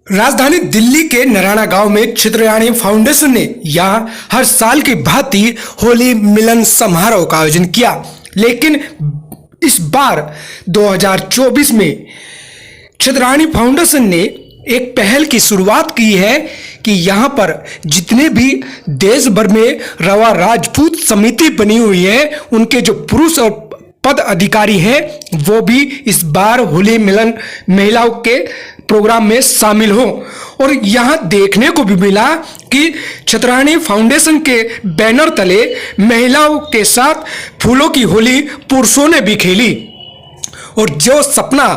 राजधानी दिल्ली के नरायणा गांव में चित्रयाणी फाउंडेशन ने यहां हर साल की भांति होली मिलन समारोह का आयोजन किया, लेकिन इस बार 2024 में चित्रयाणी फाउंडेशन ने एक पहल की शुरुआत की है कि यहां पर जितने भी देश भर में रवा राजपूत समिति बनी हुई है, उनके जो पुरुष और पद अधिकारी हैं वो भी इस बार होली मिलन महिलाओं के प्रोग्राम में शामिल हो। और यहां देखने को भी मिला कि चित्रयाणी फाउंडेशन के बैनर तले महिलाओं के साथ फूलों की होली पुरुषों ने भी खेली। और जो सपना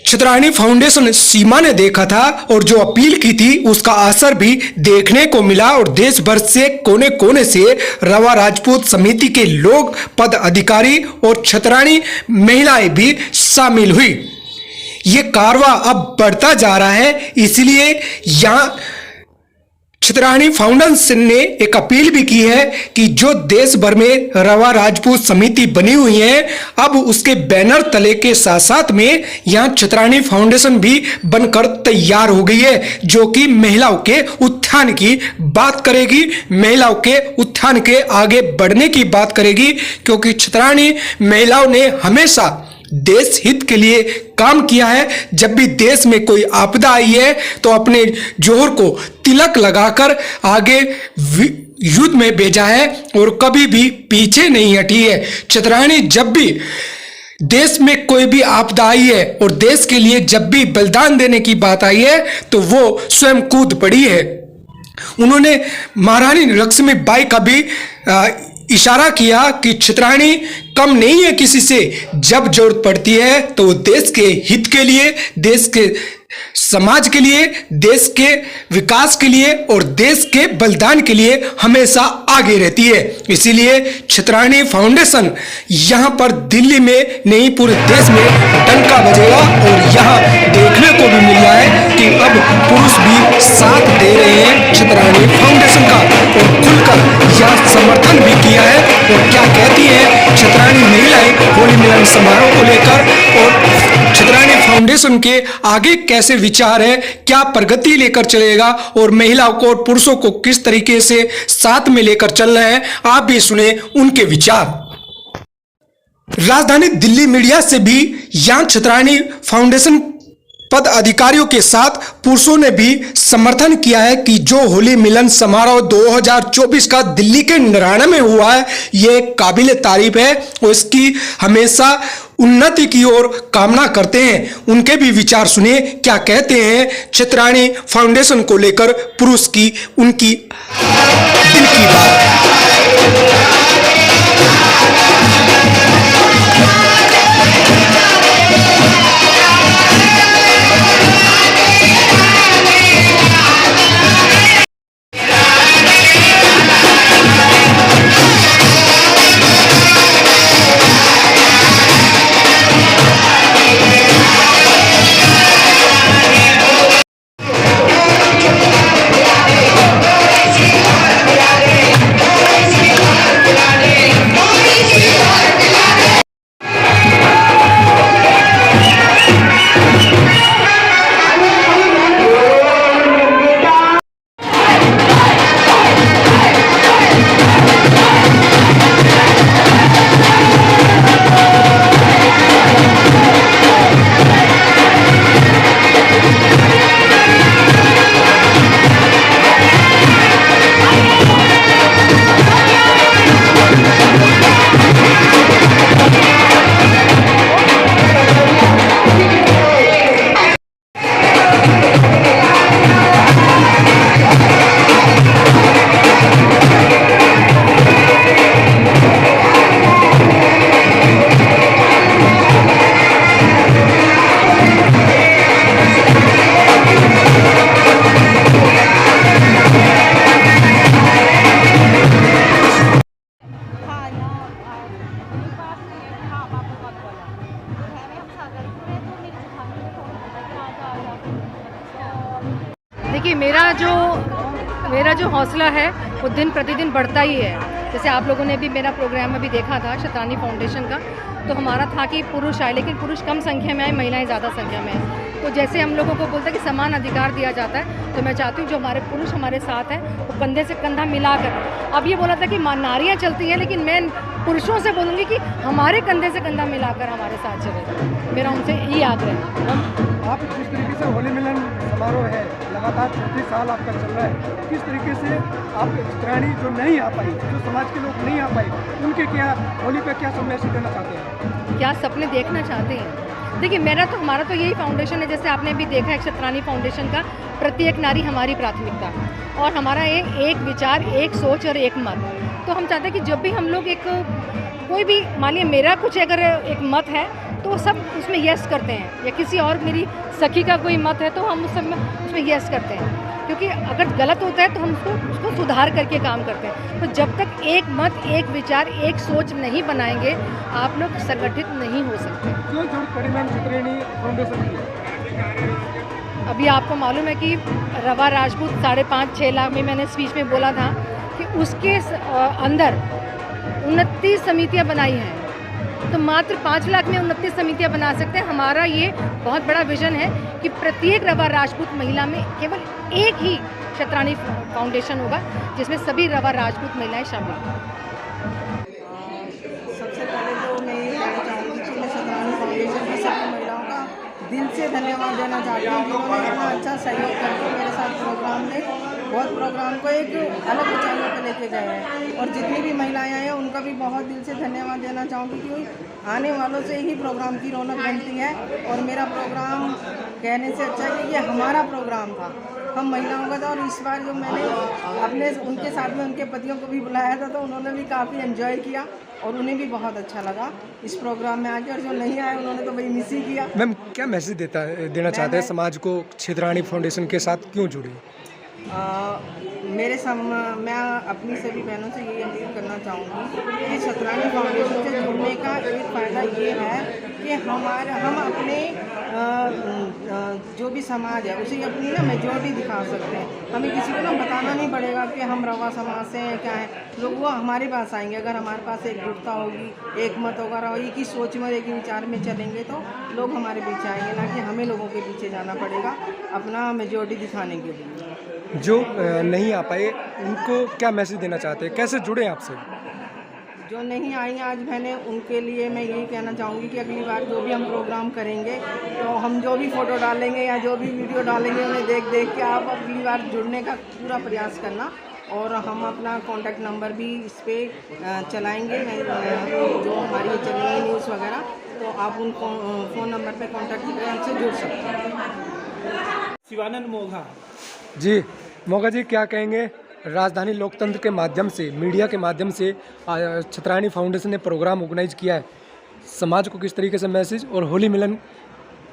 चित्रयाणी फाउंडेशन सीमा ने देखा था और जो अपील की थी, उसका असर भी देखने को मिला और देश भर से कोने कोने से रवा राजपूत समिति के लोग, पद अधिकारी और चित्रयाणी महिलाएं भी शामिल हुई। ये कारवां अब बढ़ता जा रहा है, इसलिए यहां चित्रयाणी फाउंडेशन ने एक अपील भी की है कि जो देश भर में रवा राजपूत समिति बनी हुई है, अब उसके बैनर तले के साथ साथ में यहां चित्रयाणी फाउंडेशन भी बनकर तैयार हो गई है, जो कि महिलाओं के उत्थान की बात करेगी, महिलाओं के उत्थान के आगे बढ़ने की बात करेगी। क्योंकि चित्रयाणी महिलाओं ने हमेशा देश हित के लिए काम किया है। जब भी देश में कोई आपदा आई है तो अपने जोहर को तिलक लगाकर आगे युद्ध में भेजा है और कभी भी पीछे नहीं हटी है। चित्रयाणी जब भी देश में कोई भी आपदा आई है और देश के लिए जब भी बलिदान देने की बात आई है तो वो स्वयं कूद पड़ी है। उन्होंने महारानी लक्ष्मीबाई का भी इशारा किया कि चित्रयाणी कम नहीं है किसी से, जब जरूरत पड़ती है तो वो देश के हित के लिए, देश के समाज के लिए, देश के विकास के लिए और देश के बलिदान के लिए हमेशा आगे रहती है। इसीलिए चित्रयाणी फाउंडेशन यहां पर दिल्ली में नहीं पूरे देश में डंका बजेगा। और यहां देखने को भी मिल रहा है कि अब पुरुष भी साथ दे रहे हैं चित्रयाणी फाउंडेशन का और खुलकर यह समर्थन भी किया है। और क्या कहती है चित्रयाणी महिलाएं होली मिलन समारोह को लेकर और चित्रयाणी फाउंडेशन के आगे कैसे विचार है, क्या प्रगति लेकर चलेगा और महिलाओं को और पुरुषों को किस तरीके से साथ में लेकर चल रहे हैं, आप भी सुने उनके विचार। राजधानी दिल्ली मीडिया से भी यहां चित्रयाणी फाउंडेशन पद अधिकारियों के साथ पुरुषों ने भी समर्थन किया है कि जो होली मिलन समारोह 2024 का दिल्ली के नरायणा में हुआ है, ये काबिल तारीफ है और इसकी हमेशा उन्नति की ओर कामना करते हैं। उनके भी विचार सुनिए, क्या कहते हैं चित्रयाणी फाउंडेशन को लेकर पुरुष की उनकी दिल की बात। देखिए मेरा जो हौसला है वो दिन प्रतिदिन बढ़ता ही है। जैसे आप लोगों ने भी मेरा प्रोग्राम में भी देखा था चित्रयाणी फाउंडेशन का, तो हमारा था कि पुरुष आए, लेकिन पुरुष कम संख्या में आए, महिलाएं ज़्यादा संख्या में आए। तो जैसे हम लोगों को बोलते हैं कि समान अधिकार दिया जाता है, तो मैं चाहती हूँ जो हमारे पुरुष हमारे साथ हैं वो कंधे से कंधा मिलाकर, अब ये बोला था कि नारियाँ चलती हैं, लेकिन मैं पुरुषों से बोलूँगी कि हमारे कंधे से कंधा मिलाकर हमारे साथ चले। मेरा उनसे यही आग्रह है। आप जिस तरीके से होली मिलन समारोह है लगातार 34 साल आपका चल रहा है, किस तरीके से आप चित्राणी जो नहीं आ पाई, जो समाज के लोग नहीं आ पाए, उनके क्या होली पे क्या संदेश देना चाहते हैं, क्या सपने देखना चाहते हैं? देखिए हमारा तो यही फाउंडेशन है, जैसे आपने अभी देखा है क्षत्राणी फाउंडेशन का प्रत्येक नारी हमारी प्राथमिकता, और हमारा एक विचार, एक सोच और एक मत। तो हम चाहते हैं कि जब भी हम लोग कोई भी, मानिए मेरा कुछ अगर एक मत है तो सब उसमें यस करते हैं, या किसी और मेरी सखी का कोई मत है तो हम उसमें यस करते हैं, क्योंकि अगर गलत होता है तो हम उसको सुधार करके काम करते हैं। तो जब तक एक मत, एक विचार, एक सोच नहीं बनाएंगे, आप लोग संगठित नहीं हो सकते। क्यों जोड़ परिणाम चित्राणी फाउंडेशन की? अभी आपको मालूम है कि रवा राजपूत 5.5-6 लाख में मैंने स्पीच में बोला था कि उसके अंदर 29 समितियां बनाई हैं, तो मात्र 5 लाख में 29 समितियां बना सकते हैं। हमारा ये बहुत बड़ा विजन है कि प्रत्येक रवा राजपूत महिला में केवल एक ही क्षत्राणी फाउंडेशन होगा, जिसमें सभी रवा राजपूत महिलाएं शामिल हैं। सबसे पहले तो मैं ये कहना चाहूँगी कि मैं क्षत्राणी फाउंडेशन की सभी महिलाओं का दिल से धन्यवाद देना चाहती हूँ, जिन्होंने इतना अच्छा सहयोग करके मेरे साथ प्रोग्राम में बहुत प्रोग्राम को एक अलग ऊंचाइयों पर लेके गए हैं। और जितनी भी महिलाएं हैं उनका भी बहुत दिल से धन्यवाद देना चाहूँगी, क्योंकि आने वालों से ही प्रोग्राम की रौनक बनती है। और मेरा प्रोग्राम कहने से अच्छा है कि ये हमारा प्रोग्राम था, हम महिलाओं का था। और इस बार जो मैंने उनके साथ में उनके पतियों को भी बुलाया था, तो उन्होंने भी काफ़ी एंजॉय किया और उन्हें भी बहुत अच्छा लगा इस प्रोग्राम में आके। और जो नहीं आए उन्होंने तो भाई मिस ही किया। मैम क्या मैसेज देना चाहते हैं समाज को, क्षेत्राणी फाउंडेशन के साथ क्यों जुड़ी? मैं अपनी सभी बहनों से यही अपील करना चाहूँगी कि क्षत्राणी फाउंडेशन से जुड़ने का एक फ़ायदा ये है कि हम अपने जो भी समाज है उसे अपनी ना मेजॉरिटी दिखा सकते हैं। हमें किसी को ना बताना नहीं पड़ेगा कि हम रवा समाज से हैं क्या है, लोग वो हमारे पास आएंगे। अगर हमारे पास एकजुटता होगी, एक मत होगा, एक ही सोच में, एक ही विचार में चलेंगे तो लोग हमारे पीछे आएंगे, ना कि हमें लोगों के पीछे जाना पड़ेगा अपना मेजॉरिटी दिखाने के लिए। जो नहीं आ पाए उनको क्या मैसेज देना चाहते हैं, कैसे जुड़े आपसे? जो नहीं आई आज बहनें, उनके लिए मैं यही कहना चाहूँगी कि अगली बार जो भी हम प्रोग्राम करेंगे तो हम जो भी फ़ोटो डालेंगे या जो भी वीडियो डालेंगे उन्हें देख के आप अगली बार जुड़ने का पूरा प्रयास करना। और हम अपना कॉन्टैक्ट नंबर भी इस पर चलाएँगे, जो हमारी चलेंगी न्यूज़ वगैरह, तो आप उन फ़ोन नंबर पर कॉन्टैक्ट करके हमसे जुड़ सकते हैं। शिवानंद मोघा जी, मोगा जी क्या कहेंगे? राजधानी लोकतंत्र के माध्यम से, मीडिया के माध्यम से क्षत्राणी फाउंडेशन ने प्रोग्राम ऑर्गेनाइज किया है, समाज को किस तरीके से मैसेज, और होली मिलन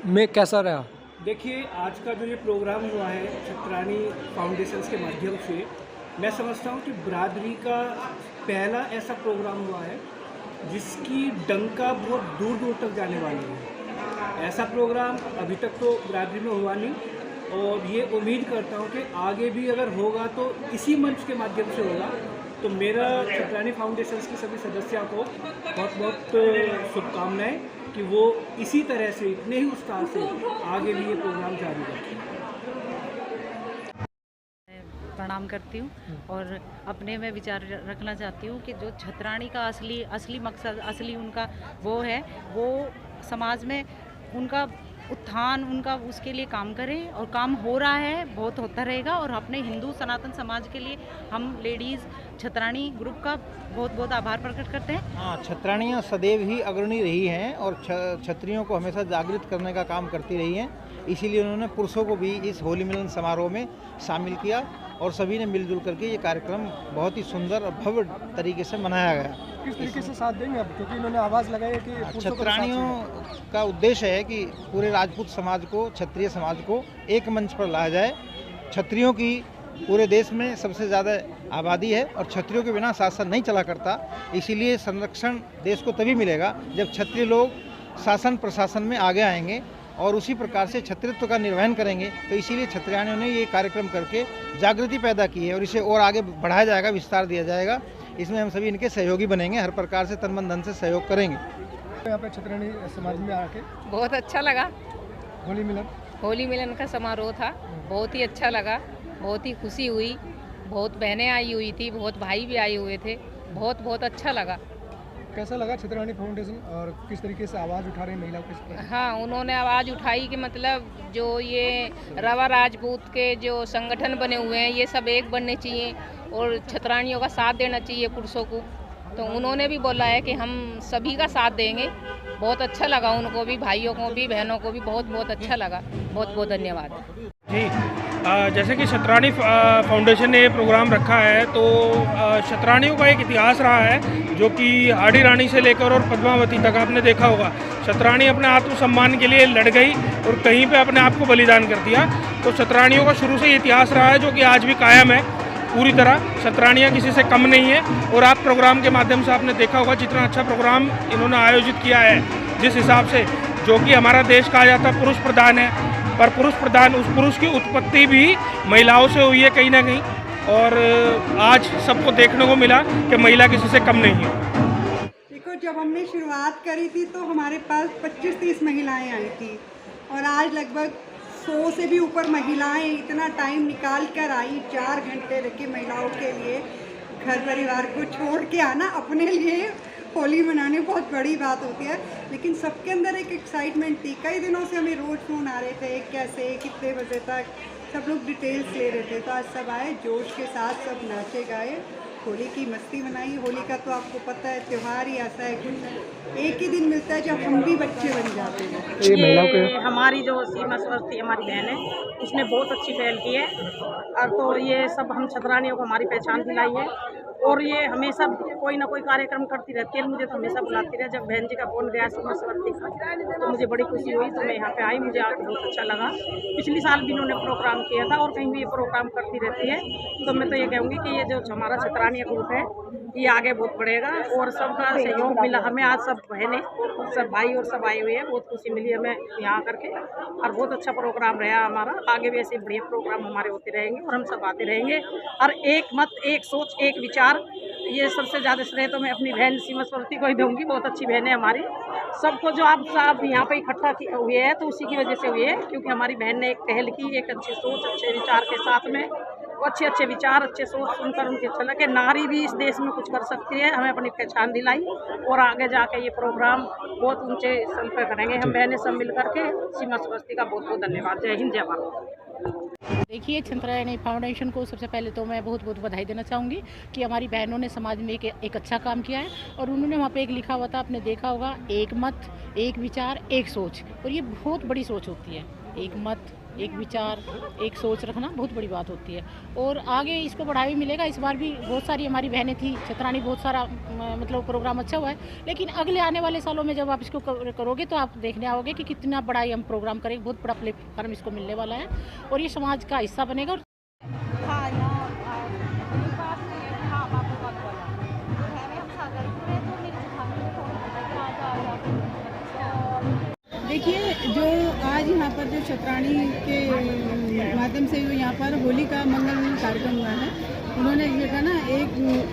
में कैसा रहा? देखिए, आज का जो ये प्रोग्राम हुआ है क्षत्राणी फाउंडेशन के माध्यम से, मैं समझता हूँ कि बिरादरी का पहला ऐसा प्रोग्राम हुआ है जिसकी डंका बहुत दूर दूर तक जाने वाली है। ऐसा प्रोग्राम अभी तक तो बिरादरी में हुआ नहीं, और ये उम्मीद करता हूँ कि आगे भी अगर होगा तो इसी मंच के माध्यम से होगा। तो मेरा क्षत्राणी फाउंडेशन के सभी सदस्यों को बहुत बहुत शुभकामनाएं कि वो इसी तरह से, इतने ही उत्साह से आगे भी ये प्रोग्राम जारी रखें। प्रणाम करती हूँ और अपने में विचार रखना चाहती हूँ कि जो क्षत्राणी का असली मकसद, असली उनका वो है, वो समाज में उनका उत्थान, उनका उसके लिए काम करें, और काम हो रहा है, बहुत होता रहेगा। और अपने हिंदू सनातन समाज के लिए हम लेडीज़ क्षत्राणी ग्रुप का बहुत बहुत आभार प्रकट करते हैं। हाँ, क्षत्राणियाँ सदैव ही अग्रणी रही हैं और क्षत्रियों को हमेशा जागृत करने का काम करती रही हैं। इसीलिए उन्होंने पुरुषों को भी इस होली मिलन समारोह में शामिल किया और सभी ने मिलजुल करके ये कार्यक्रम बहुत ही सुंदर और भव्य तरीके से मनाया गया। किस तरीके से साथ देंगे अब, क्योंकि इन्होंने आवाज़ लगाई है कि क्षत्राणियों का उद्देश्य है कि पूरे राजपूत समाज को, क्षत्रिय समाज को एक मंच पर लाया जाए। क्षत्रियों की पूरे देश में सबसे ज़्यादा आबादी है और क्षत्रियों के बिना शासन नहीं चला करता। इसीलिए संरक्षण देश को तभी मिलेगा जब क्षत्रिय लोग शासन प्रशासन में आगे आएंगे और उसी प्रकार से क्षत्रित्व का निर्वहन करेंगे। तो इसीलिए क्षत्रियाणियों ने ये कार्यक्रम करके जागृति पैदा की है और इसे और आगे बढ़ाया जाएगा, विस्तार दिया जाएगा। इसमें हम सभी इनके सहयोगी बनेंगे, हर प्रकार से तन मन धन से सहयोग करेंगे। यहाँ पे क्षत्राणी समाज में आके बहुत अच्छा लगा। होली मिलन होली मिलन का समारोह था, बहुत ही अच्छा लगा, बहुत ही खुशी हुई, बहुत बहनें आई हुई थी, बहुत भाई भी आए हुए थे, बहुत बहुत अच्छा लगा। कैसा लगा छतरानी फाउंडेशन और किस तरीके से आवाज़ उठा रहे हैं महिलाओं के? हाँ, उन्होंने आवाज़ उठाई कि मतलब जो ये रवा राजपूत के जो संगठन बने हुए हैं ये सब एक बनने चाहिए और छतरानियों का साथ देना चाहिए पुरुषों को। तो उन्होंने भी बोला है कि हम सभी का साथ देंगे। बहुत अच्छा लगा उनको भी, भाइयों को भी, बहनों को भी बहुत बहुत अच्छा लगा। बहुत बहुत धन्यवाद। जी, जैसे कि छतरानी फाउंडेशन ने ये प्रोग्राम रखा है, तो छतरानियों का एक इतिहास रहा है जो कि आड़ी रानी से लेकर और पद्मावती तक आपने देखा होगा। छतरानी अपने आत्मसम्मान के लिए लड़ गई और कहीं पे अपने आप को बलिदान कर दिया। तो छतरानियों का शुरू से इतिहास रहा है जो कि आज भी कायम है पूरी तरह। छतरानियाँ किसी से कम नहीं है। और आप प्रोग्राम के माध्यम से आपने देखा होगा जितना अच्छा प्रोग्राम इन्होंने आयोजित किया है, जिस हिसाब से, जो कि हमारा देश कहा जाता है पुरुष प्रधान है, पर पुरुष प्रधान उस पुरुष की उत्पत्ति भी महिलाओं से हुई है कहीं ना कहीं। और आज सबको देखने को मिला कि महिला किसी से कम नहीं है। देखो, जब हमने शुरुआत करी थी तो हमारे पास 25-30 महिलाएं आई थी और आज लगभग 100 से भी ऊपर महिलाएं इतना टाइम निकाल कर आई। 4 घंटे रखे महिलाओं के लिए, घर परिवार को छोड़ के आना अपने लिए होली मनाने बहुत बड़ी बात होती है। लेकिन सबके अंदर एक एक्साइटमेंट थी। कई दिनों से हमें रोज़ फ़ोन आ रहे थे, कैसे कितने बजे तक, सब लोग डिटेल्स ले रहे थे। तो आज सब आए, जोश के साथ सब नाचे गाए, होली की मस्ती मनाई। होली का तो आपको पता है त्यौहार ही ऐसा है, कुछ एक ही दिन मिलता है जब हम भी बच्चे बन जाते हैं। ये हमारी जो सीमा स्वस्ति हमारी बहन है, उसने बहुत अच्छी पहल की है। और तो ये सब हम छतरानियों को हमारी पहचान दिलाई है और ये हमेशा कोई ना कोई कार्यक्रम करती रहती है। मुझे तो हमेशा बुलाती रहे। जब बहन जी का फोन गया सीमा स्वस्ति का तो मुझे बड़ी खुशी हुई, तो मैं यहाँ पे आई, मुझे आके बहुत अच्छा लगा। पिछली साल भी इन्होंने प्रोग्राम किया था और कहीं भी ये प्रोग्राम करती रहती है। तो मैं तो ये कहूँगी कि ये जो हमारा छतरानी ग्रुप है ये आगे बहुत बढ़ेगा और सबका सहयोग मिला हमें। आज सब बहनें, सब भाई और सब आए हुए हैं, बहुत खुशी मिली हमें यहाँ करके और बहुत अच्छा प्रोग्राम रहा हमारा। आगे भी ऐसे बढ़िया प्रोग्राम हमारे होते रहेंगे और हम सब आते रहेंगे। और एक मत, एक सोच, एक विचार, ये सबसे ज़्यादा श्रेय तो मैं अपनी बहन सीमा स्वस्ति को ही दूँगी। बहुत अच्छी बहन है हमारी। सबको जो आप यहाँ पे इकट्ठा हुए हैं तो उसी की वजह से हुए हैं, क्योंकि हमारी बहन ने एक पहल की, एक अच्छी सोच, अच्छे विचार के साथ में, अच्छे अच्छे विचार, अच्छे सोच सुनकर उनके चला कि नारी भी इस देश में कुछ कर सकती है। हमें अपनी पहचान दिलाई और आगे जाके ये प्रोग्राम बहुत ऊंचे स्तर पर करेंगे। हम बहनें सब मिल करके सीमा स्वस्ति का बहुत बहुत धन्यवाद। जय हिंद, जय भारत। देखिए, छतरानी फाउंडेशन को सबसे पहले तो मैं बहुत बहुत बधाई देना चाहूँगी कि हमारी बहनों ने समाज में एक अच्छा काम किया है। और उन्होंने वहाँ पे एक लिखा हुआ था, आपने देखा होगा, एक मत, एक विचार, एक सोच। और ये बहुत बड़ी सोच होती है। एक मत, एक विचार, एक सोच रखना बहुत बड़ी बात होती है। और आगे इसको बढ़ावा मिलेगा। इस बार भी बहुत सारी हमारी बहनें थी छतरानी, बहुत सारा मतलब प्रोग्राम अच्छा हुआ है। लेकिन अगले आने वाले सालों में जब आप इसको करोगे तो आप देखने आओगे कि कितना बड़ा हम प्रोग्राम करेंगे। बहुत बड़ा प्लेटफार्म इसको मिलने वाला है और ये समाज का हिस्सा बनेगा। देखिए, जो आज यहाँ पर जो छतरानी के माध्यम से जो यहाँ पर होली का मंगल कार्यक्रम हुआ है, उन्होंने ये कहा ना,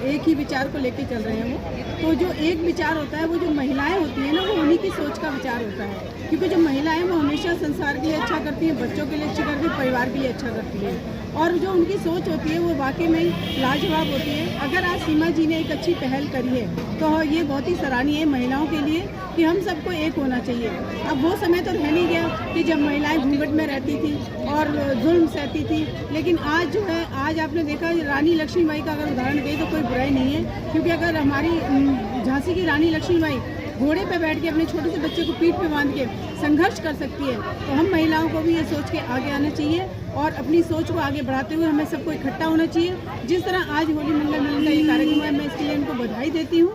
एक ही विचार को लेके चल रहे हैं वो। तो जो एक विचार होता है, वो जो महिलाएं होती हैं ना, वो उन्हीं की सोच का विचार होता है। क्योंकि जो महिलाएं वो हमेशा संसार के लिए अच्छा करती हैं, बच्चों के लिए अच्छा करती हैं, परिवार के लिए अच्छा करती हैं। और जो उनकी सोच होती है वो वाकई में लाजवाब होती है। अगर आज सीमा जी ने एक अच्छी पहल करी है तो ये बहुत ही सराहनीय है महिलाओं के लिए कि हम सबको एक होना चाहिए। अब वो समय तो रह नहीं गया कि जब महिलाएं घूंघट में रहती थी और जुल्म सहती थी। लेकिन आज जो है, आज आपने देखा रानी लक्ष्मीबाई का अगर उदाहरण दें तो कोई बुराई नहीं है। क्योंकि अगर हमारी झांसी की रानी लक्ष्मीबाई घोड़े पे बैठ के अपने छोटे से बच्चे को पीठ पे बांध के संघर्ष कर सकती है, तो हम महिलाओं को भी ये सोच के आगे आना चाहिए और अपनी सोच को आगे बढ़ाते हुए हमें सबको इकट्ठा होना चाहिए। जिस तरह आज होली मंगल मिलन का ये कार्यक्रम है, मैं इसके लिए उनको बधाई देती हूँ।